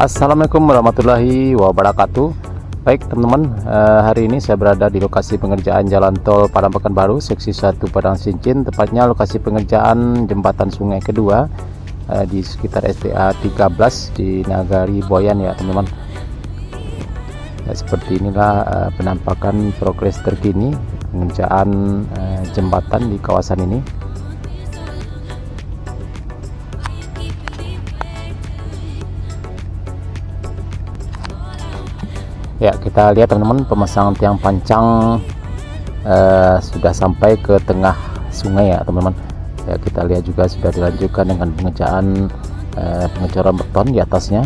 Assalamualaikum warahmatullahi wabarakatuh. Baik teman-teman, hari ini saya berada di lokasi pengerjaan jalan tol Padang Pekanbaru seksi 1 Padang Sincin, tepatnya lokasi pengerjaan jembatan sungai kedua di sekitar SDA 13 di Nagari Boyan ya teman-teman. Ya, seperti inilah penampakan progres terkini pengerjaan jembatan di kawasan ini. Ya, kita lihat teman-teman, pemasangan tiang pancang sudah sampai ke tengah sungai ya teman-teman. Ya, kita lihat juga sudah dilanjutkan dengan pengerjaan pengecoran beton di atasnya.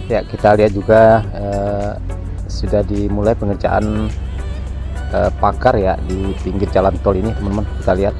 Ya, kita lihat juga sudah dimulai pengerjaan pagar ya di pinggir jalan tol ini teman-teman. Kita lihat.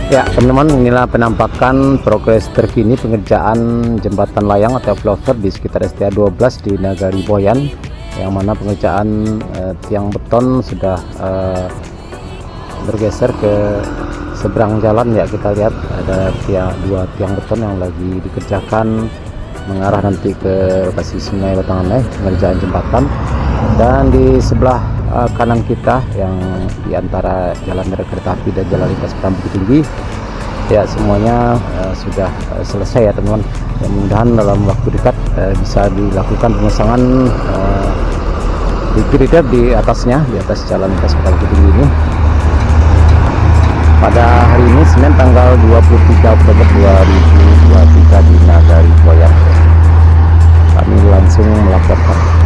Ya teman-teman, inilah penampakan progres terkini pengerjaan jembatan layang atau flyover di sekitar STA 12 di Nagari Boyan, yang mana pengerjaan tiang beton sudah bergeser ke seberang jalan ya. Kita lihat ada dua tiang beton yang lagi dikerjakan mengarah nanti ke lokasi Sungai Batangan pengerjaan jembatan, dan di sebelah kanan kita yang di antara jalan rel kereta api dan jalan lintas Bukit Tinggi ya, semuanya sudah selesai ya teman-teman. Mudah-mudahan dalam waktu dekat bisa dilakukan pemasangan di girder di atasnya, di atas jalan lintas Bukit Tinggi ini pada hari ini Senin tanggal 23 Oktober 2023 di Nagari Boyan. Kami langsung melaporkan.